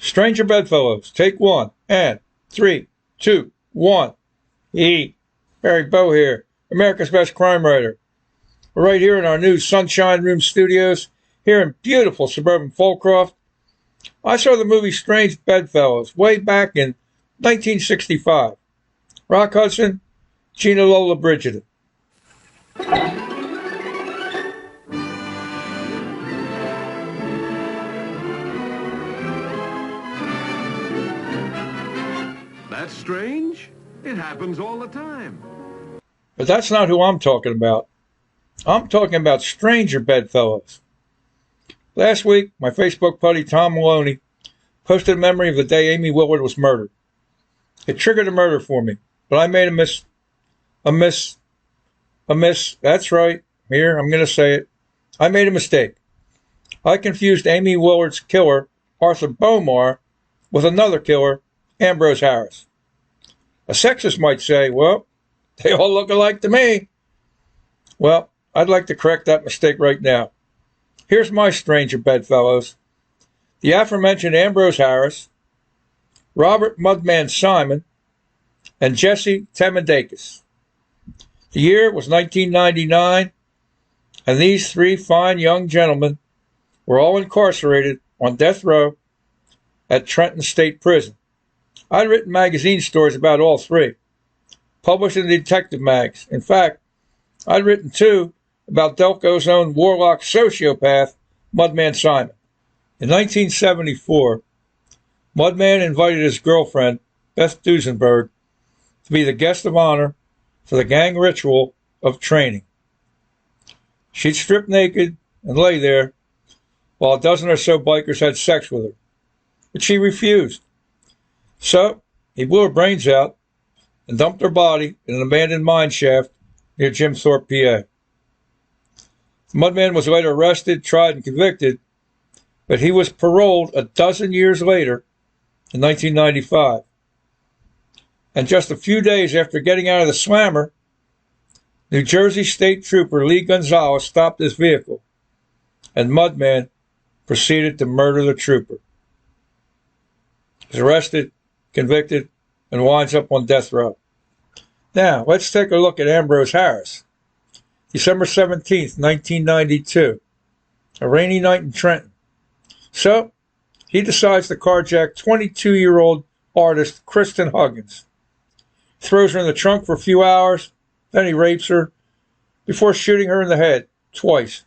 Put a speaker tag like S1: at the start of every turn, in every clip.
S1: Stranger Bedfellows, take one, and 3, 2, 1. Barry Bow here, America's Best Crime Writer. We're right here in our new Sunshine Room studios, here in beautiful suburban Folcroft. I saw the movie Strange Bedfellows way back in 1965. Rock Hudson, Gina Lola Bridgerton.
S2: That's strange. It happens all the time.
S1: But that's not who I'm talking about. I'm talking about Stranger Bedfellows. Last week, my Facebook buddy Tom Maloney posted a memory of the day Amy Willard was murdered. It triggered a murder for me, but I made a miss. That's right. Here, I'm going to say it. I made a mistake. I confused Amy Willard's killer, Arthur Bomar, with another killer, Ambrose Harris. A sexist might say, well, they all look alike to me. Well, I'd like to correct that mistake right now. Here's my Stranger Bedfellows. The aforementioned Ambrose Harris, Robert Mudman Simon, and Jesse Tammindagas. The year was 1999, and these three fine young gentlemen were all incarcerated on death row at Trenton State Prison. I'd written magazine stories about all three, published in the detective mags. In fact, I'd written two about Delco's own warlock sociopath, Mudman Simon. In 1974, Mudman invited his girlfriend, Beth Duesenberg, to be the guest of honor for the gang ritual of training. She'd strip naked and lay there while a dozen or so bikers had sex with her, but she refused. So, he blew her brains out and dumped her body in an abandoned mine shaft near Jim Thorpe, PA. Mudman was later arrested, tried, and convicted, but he was paroled a dozen years later in 1995. And just a few days after getting out of the slammer, New Jersey State Trooper Lee Gonzalez stopped his vehicle, and Mudman proceeded to murder the trooper. He was arrested, convicted, and winds up on death row. Now, let's take a look at Ambrose Harris. December 17th, 1992. A rainy night in Trenton. So, he decides to carjack 22-year-old artist Kristen Huggins. Throws her in the trunk for a few hours, then he rapes her, before shooting her in the head twice,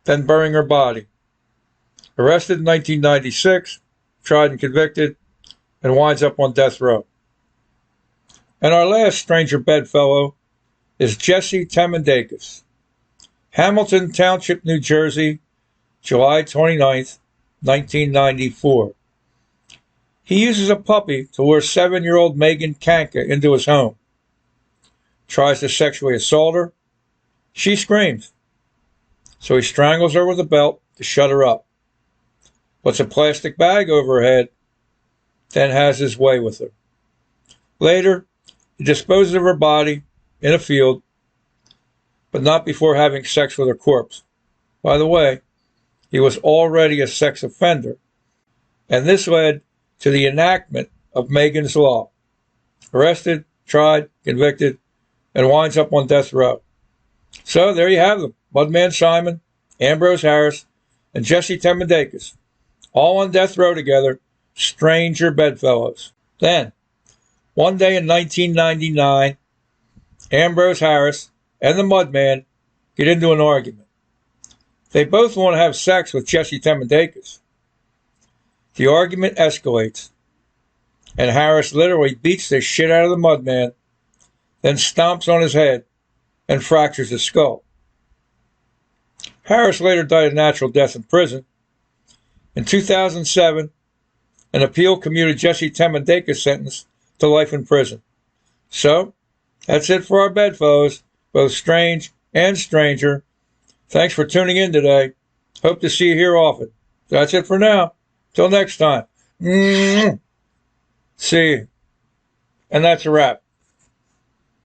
S1: then burying her body. Arrested in 1996, tried and convicted, and winds up on death row. And our last Stranger Bedfellow is Jesse Tammindagas. Hamilton Township, New Jersey, July 29th, 1994. He uses a puppy to lure 7-year-old Megan Kanka into his home. Tries to sexually assault her. She screams. So he strangles her with a belt to shut her up. Puts a plastic bag over her head, then has his way with her. Later, he disposes of her body in a field, but not before having sex with her corpse. By the way, he was already a sex offender, and this led to the enactment of Megan's Law. Arrested, tried, convicted, and winds up on death row. So there you have them, Mudman Simon, Ambrose Harris, and Jesse Tammindagas, all on death row together, Stranger Bedfellows. Then, one day in 1999, Ambrose Harris and the Mudman get into an argument. They both want to have sex with Jesse Tammindagas. The argument escalates, and Harris literally beats the shit out of the Mudman, then stomps on his head and fractures his skull. Harris later died a natural death in prison. In 2007, an appeal commuted Jesse Tammindagas' sentence to life in prison. So, that's it for our Bedfellows, both strange and stranger. Thanks for tuning in today. Hope to see you here often. That's it for now. Till next time. See you. And that's a wrap.